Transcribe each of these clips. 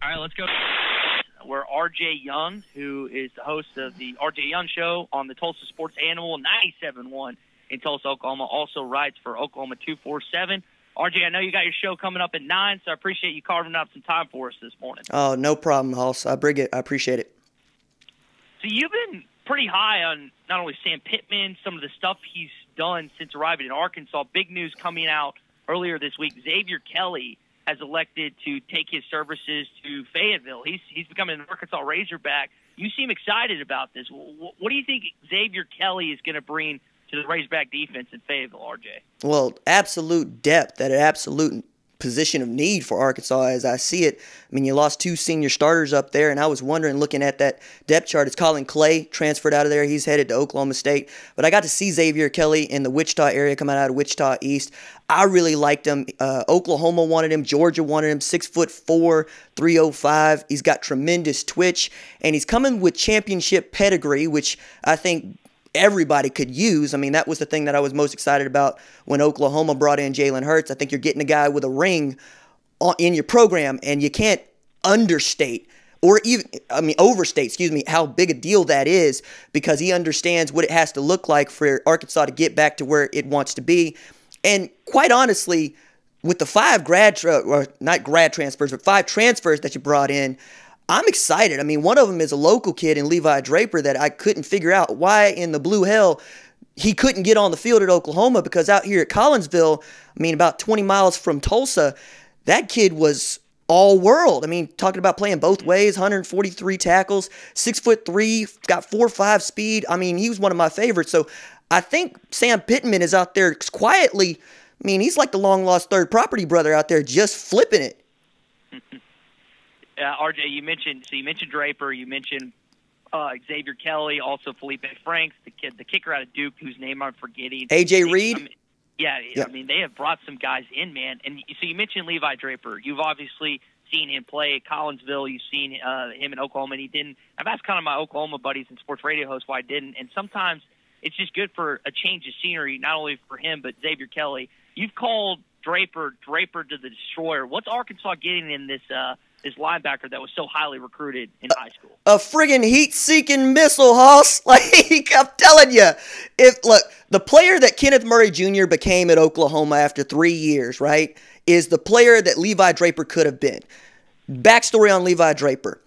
All right, let's go. We're RJ Young, who is the host of the RJ Young Show on the Tulsa Sports Animal 97.1 in Tulsa, Oklahoma. Also writes for Oklahoma 247. RJ, I know you got your show coming up at 9, so I appreciate you carving out some time for us this morning. Oh, no problem, Hoss. I appreciate it. So you've been pretty high on not only Sam Pittman, some of the stuff he's done since arriving in Arkansas. Big news coming out earlier this week. Xavier Kelly has elected to take his services to Fayetteville. He's becoming an Arkansas Razorback. You seem excited about this. What do you think Xavier Kelly is going to bring to the Razorback defense in Fayetteville, RJ? Well, absolute depth at an absolute position of need for Arkansas as I see it. I mean, you lost 2 senior starters up there, and I was wondering, looking at that depth chart, it's Colin Clay transferred out of there. He's headed to Oklahoma State. But I got to see Xavier Kelly in the Wichita area coming out of Wichita East. I really liked him. Oklahoma wanted him. Georgia wanted him. 6'4", 305. He's got tremendous twitch, and he's coming with championship pedigree, which I think everybody could use. I mean, that was the thing that I was most excited about when Oklahoma brought in Jalen Hurts. I think you're getting a guy with a ring in your program, and you can't overstate, how big a deal that is, because he understands what it has to look like for Arkansas to get back to where it wants to be. And quite honestly, with the 5 transfers that you brought in, I'm excited. I mean, one of them is a local kid in Levi Draper that I couldn't figure out why in the blue hell he couldn't get on the field at Oklahoma, because out here at Collinsville, I mean, about 20 miles from Tulsa, that kid was all world. I mean, talking about playing both ways, 143 tackles, 6'3", got 4.5 speed. I mean, he was one of my favorites. So I think Sam Pittman is out there quietly. I mean, he's like the long-lost third property brother out there just flipping it. RJ, you mentioned Draper, you mentioned Xavier Kelly, also Feliepe Franks, the kicker out of Duke, whose name I'm forgetting. AJ Reed? I mean, they have brought some guys in, man. And so you mentioned Levi Draper. You've obviously seen him play at Collinsville. You've seen him in Oklahoma, and he didn't. I've asked kind of my Oklahoma buddies and sports radio hosts why I didn't, and sometimes it's just good for a change of scenery, not only for him, but Xavier Kelly. You've called Draper to the destroyer. What's Arkansas getting in this linebacker that was so highly recruited in high school? A friggin' heat-seeking missile, Hoss. Like, I'm telling you. Look, the player that Kenneth Murray Jr. became at Oklahoma after 3 years, right, is the player that Levi Draper could have been. Backstory on Levi Draper.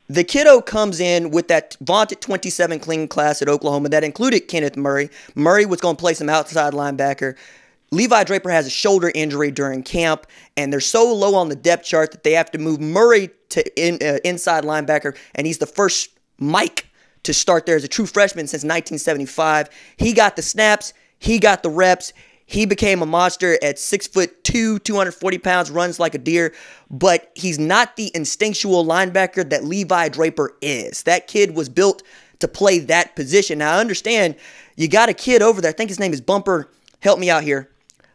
The kiddo comes in with that vaunted 27 clean class at Oklahoma that included Kenneth Murray. Murray was going to play some outside linebacker. Levi Draper has a shoulder injury during camp, and they're so low on the depth chart that they have to move Murray to inside linebacker, and he's the first Mike to start there as a true freshman since 1975. He got the snaps. He got the reps. He became a monster at 6'2", 240 pounds, runs like a deer, but he's not the instinctual linebacker that Levi Draper is. That kid was built to play that position. Now, I understand you got a kid over there. I think his name is Bumper. Help me out here.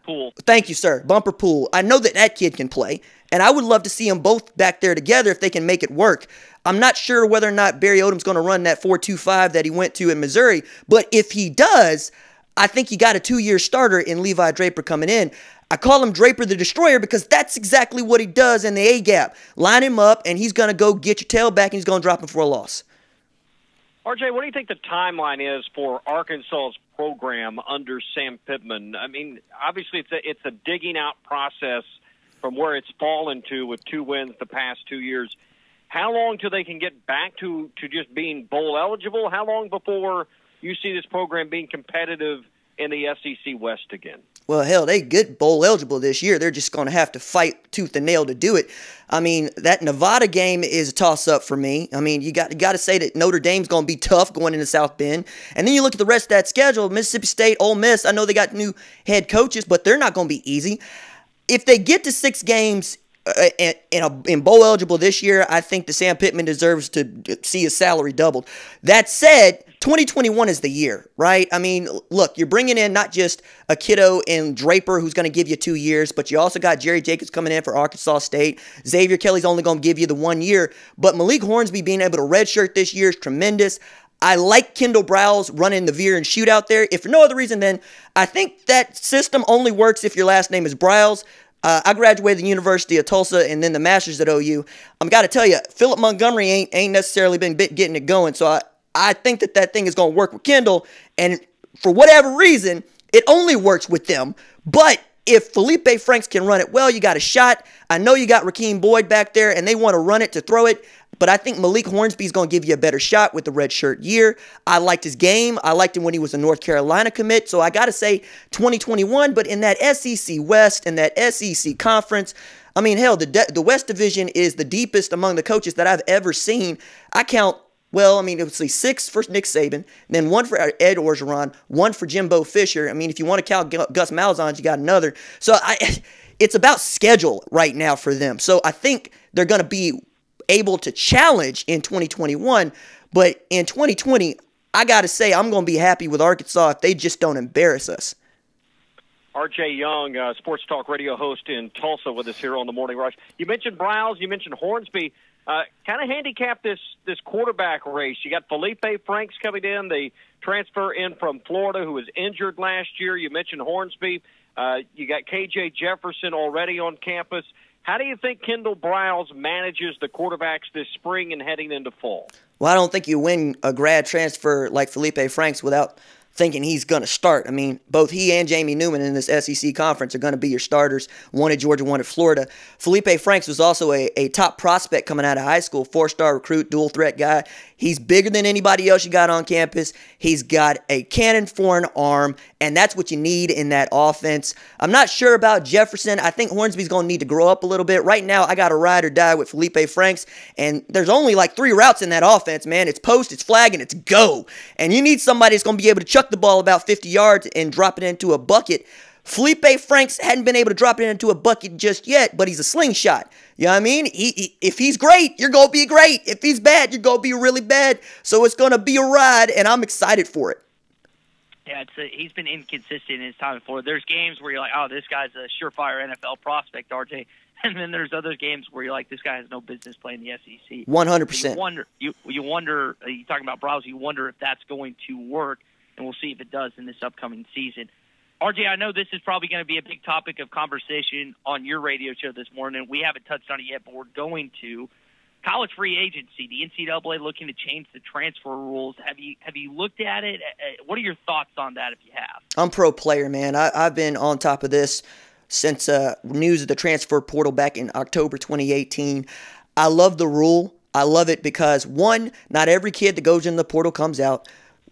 Poole. Thank you, sir. Bumper Poole. I know that kid can play, and I would love to see them both back there together if they can make it work. I'm not sure whether or not Barry Odom's going to run that 4.25 that he went to in Missouri, but if he does, I think you got a 2-year starter in Levi Draper coming in. I call him Draper the Destroyer because that's exactly what he does in the A-gap. Line him up, and he's going to go get your tail back, and he's going to drop him for a loss. RJ, what do you think the timeline is for Arkansas's program under Sam Pittman? I mean, obviously it's a digging out process from where it's fallen to with 2 wins the past 2 years. How long till they can get back to just being bowl eligible? How long before you see this program being competitive in the SEC West again? Well, hell, they get bowl eligible this year. They're just going to have to fight tooth and nail to do it. I mean, that Nevada game is a toss-up for me. I mean, you got to say that Notre Dame's going to be tough going into South Bend. And then you look at the rest of that schedule, Mississippi State, Ole Miss, I know they got new head coaches, but they're not going to be easy. If they get to 6 games in bowl eligible this year, I think the Sam Pittman deserves to see his salary doubled. That said, 2021 is the year, right? I mean, look, you're bringing in not just a kiddo in Draper who's going to give you 2 years, but you also got Jerry Jacobs coming in for Arkansas State. Xavier Kelly's only going to give you the 1 year, but Malik Hornsby being able to redshirt this year is tremendous. I like Kendall Browse running the veer and shoot out there. If for no other reason, then I think that system only works if your last name is Browse. I graduated the University of Tulsa and then the Masters at OU. I'm got to tell you, Philip Montgomery ain't necessarily been getting it going. So I think that thing is going to work with Kendall. And for whatever reason, it only works with them. But if Feliepe Franks can run it well, you got a shot. I know you got Rakeem Boyd back there, and they want to run it to throw it. But I think Malik Hornsby is going to give you a better shot with the redshirt year. I liked his game. I liked him when he was a North Carolina commit. So I got to say 2021. But in that SEC West and that SEC conference, I mean, hell, the West Division is the deepest among the coaches that I've ever seen. I count, well, I mean, it was 6 for Nick Saban, then 1 for Ed Orgeron, 1 for Jimbo Fisher. I mean, if you want to count Gus Malzahn, you got another. So it's about schedule right now for them. So I think they're going to be able to challenge in 2021, but in 2020, I got to say I'm going to be happy with Arkansas if they just don't embarrass us. R.J. Young, sports talk radio host in Tulsa with us here on the Morning Rush. You mentioned Browse, you mentioned Hornsby. Kind of handicap this quarterback race. You got Feliepe Franks coming in, the transfer in from Florida who was injured last year. You mentioned Hornsby. You got K.J. Jefferson already on campus. How do you think Kendall Browse manages the quarterbacks this spring and heading into fall? Well, I don't think you win a grad transfer like Feliepe Franks without thinking he's going to start. I mean, both he and Jamie Newman in this SEC conference are going to be your starters, one at Georgia, one at Florida. Feliepe Franks was also a top prospect coming out of high school, 4-star recruit, dual threat guy. He's bigger than anybody else you got on campus. He's got a cannon for an arm, and that's what you need in that offense. I'm not sure about Jefferson. I think Hornsby's going to need to grow up a little bit. Right now, I got a ride or die with Feliepe Franks, and there's only like 3 routes in that offense, man. It's post, it's flag, and it's go. And you need somebody that's going to be able to chuck the ball about 50 yards and drop it into a bucket. Feliepe Franks hadn't been able to drop it into a bucket just yet, but he's a slingshot. You know what I mean? If he's great, you're going to be great. If he's bad, you're going to be really bad. So it's going to be a ride, and I'm excited for it. Yeah, he's been inconsistent in his time in Florida. There's games where you're like, oh, this guy's a surefire NFL prospect, RJ. And then there's other games where you're like, this guy has no business playing the SEC. 100%. You wonder, you're talking about Browse, you wonder if that's going to work, and we'll see if it does in this upcoming season. RJ, I know this is probably going to be a big topic of conversation on your radio show this morning. We haven't touched on it yet, but we're going to. College free agency, the NCAA looking to change the transfer rules. Have you looked at it? What are your thoughts on that if you have? I'm pro player, man. I've been on top of this since news of the transfer portal back in October 2018. I love the rule. I love it because, one, not every kid that goes in the portal comes out.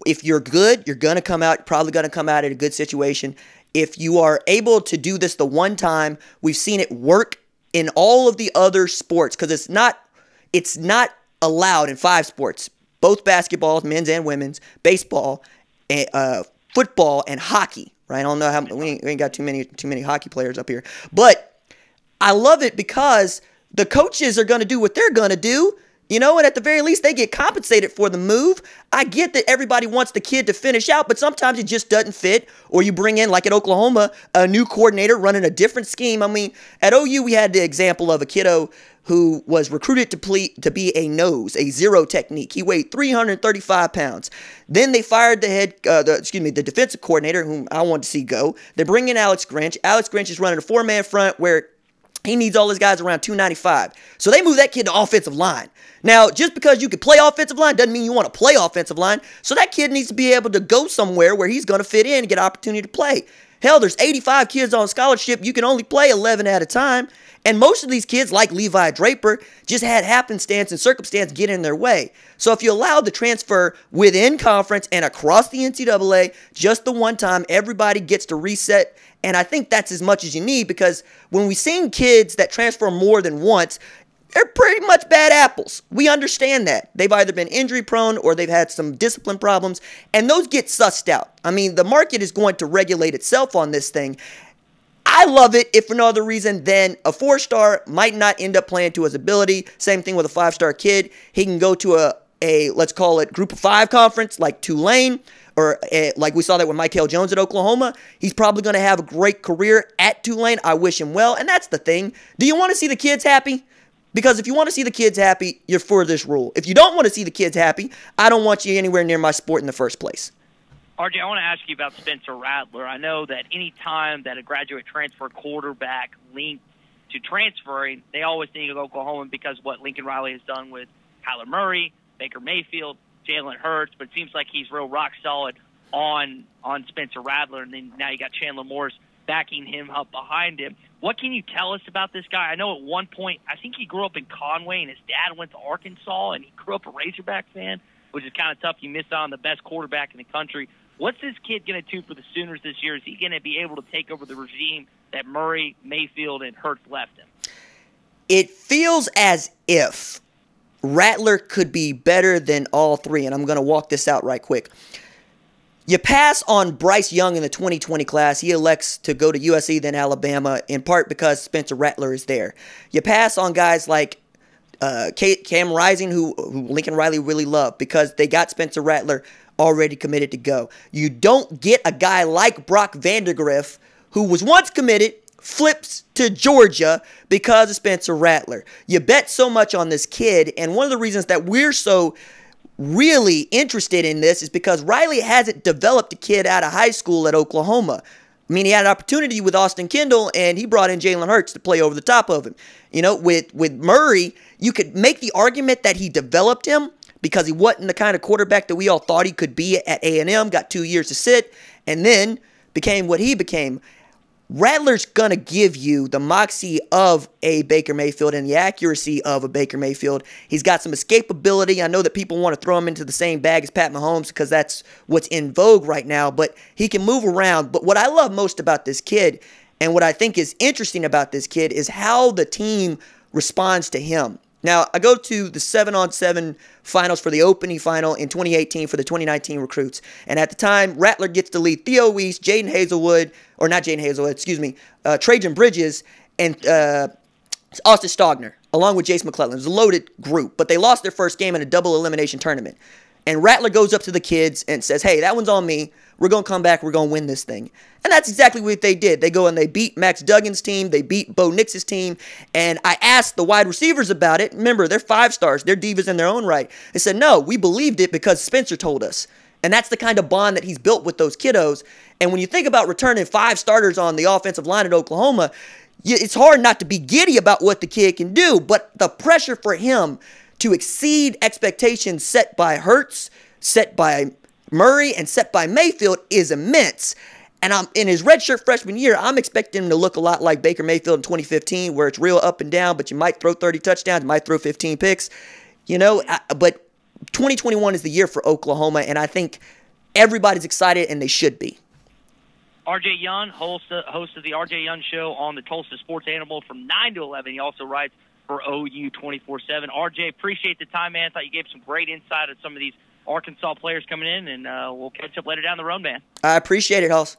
If you're good, you're going to come out, probably going to come out at a good situation. If you are able to do this the one time, we've seen it work in all of the other sports because it's not allowed in 5 sports, both basketballs, men's and women's, baseball, football, and hockey. Right? I don't know how we ain't got too many hockey players up here, but I love it because the coaches are going to do what they're going to do. You know, and at the very least, they get compensated for the move. I get that everybody wants the kid to finish out, but sometimes it just doesn't fit. Or you bring in, like at Oklahoma, a new coordinator running a different scheme. I mean, at OU, we had the example of a kiddo who was recruited to be a nose, a zero technique. He weighed 335 pounds. Then they fired the defensive coordinator, whom I wanted to see go. They bring in Alex Grinch. Alex Grinch is running a 4-man front where he needs all his guys around 295. So they move that kid to offensive line. Now, just because you can play offensive line doesn't mean you want to play offensive line. So that kid needs to be able to go somewhere where he's going to fit in and get an opportunity to play. Hell, there's 85 kids on scholarship. You can only play 11 at a time. And most of these kids, like Levi Draper, just had happenstance and circumstance get in their way. So if you allow the transfer within conference and across the NCAA, just the one time, everybody gets to reset. And I think that's as much as you need because when we've seen kids that transfer more than once, they're pretty much bad apples. We understand that. They've either been injury prone or they've had some discipline problems, and those get sussed out. I mean, the market is going to regulate itself on this thing. I love it if for no other reason than a 4-star might not end up playing to his ability. Same thing with a 5-star kid. He can go to a let's call it group of 5 conference like Tulane, or like we saw that with Michael Jones at Oklahoma. He's probably going to have a great career at Tulane. I wish him well. And that's the thing. Do you want to see the kids happy? Because if you want to see the kids happy, you're for this rule. If you don't want to see the kids happy, I don't want you anywhere near my sport in the first place. RJ, I want to ask you about Spencer Rattler. I know that any time that a graduate transfer quarterback linked to transferring, they always think of Oklahoma because what Lincoln Riley has done with Kyler Murray, Baker Mayfield, Jalen Hurts, but it seems like he's real rock solid on Spencer Rattler, and then now you got Chandler Morris backing him up behind him. What can you tell us about this guy? I know at one point, I think he grew up in Conway, and his dad went to Arkansas, and he grew up a Razorback fan, which is kind of tough. You miss out on the best quarterback in the country. What's this kid going to do for the Sooners this year? Is he going to be able to take over the regime that Murray, Mayfield, and Hurts left him? It feels as if Rattler could be better than all three, and I'm going to walk this out right quick. You pass on Bryce Young in the 2020 class. He elects to go to USC, then Alabama, in part because Spencer Rattler is there. You pass on guys like Cam Rising, who Lincoln Riley really loved, because they got Spencer Rattler already committed to go. You don't get a guy like Brock Vandagriff, who was once committed, flips to Georgia because of Spencer Rattler. You bet so much on this kid, and one of the reasons that we're so really interested in this is because Riley hasn't developed a kid out of high school at Oklahoma. I mean, he had an opportunity with Austin Kendall, and he brought in Jalen Hurts to play over the top of him. You know, with Murray, you could make the argument that he developed him because he wasn't the kind of quarterback that we all thought he could be at A&M, got 2 years to sit, and then became what he became. Rattler's going to give you the moxie of a Baker Mayfield and the accuracy of a Baker Mayfield. He's got some escapability. I know that people want to throw him into the same bag as Pat Mahomes because that's what's in vogue right now, but he can move around. But what I love most about this kid and what I think is interesting about this kid is how the team responds to him. Now, I go to the 7-on-7 finals for the opening final in 2018 for the 2019 recruits. And at the time, Rattler gets to lead Theo Weiss, Trajan Bridges, and Austin Stogner, along with Jace McClellan. It was a loaded group, but they lost their first game in a double elimination tournament. And Rattler goes up to the kids and says, hey, that one's on me. We're going to come back. We're going to win this thing. And that's exactly what they did. They go and they beat Max Duggan's team. They beat Bo Nix's team. And I asked the wide receivers about it. Remember, they're 5 stars. They're divas in their own right. They said, no, we believed it because Spencer told us. And that's the kind of bond that he's built with those kiddos. And when you think about returning 5 starters on the offensive line at Oklahoma, it's hard not to be giddy about what the kid can do. But the pressure for him to exceed expectations set by Hurts, set by Murray, and set by Mayfield is immense. And in his redshirt freshman year, I'm expecting him to look a lot like Baker Mayfield in 2015, where it's real up and down, but you might throw 30 touchdowns, you might throw 15 picks, but 2021 is the year for Oklahoma, and I think everybody's excited, and they should be. RJ Young, host of the RJ Young Show on the Tulsa Sports Animal from 9 to 11. He also writes for OU 24/7. RJ, appreciate the time, man. I thought you gave some great insight on some of these Arkansas players coming in, and we'll catch up later down the road, man. I appreciate it, Hoss.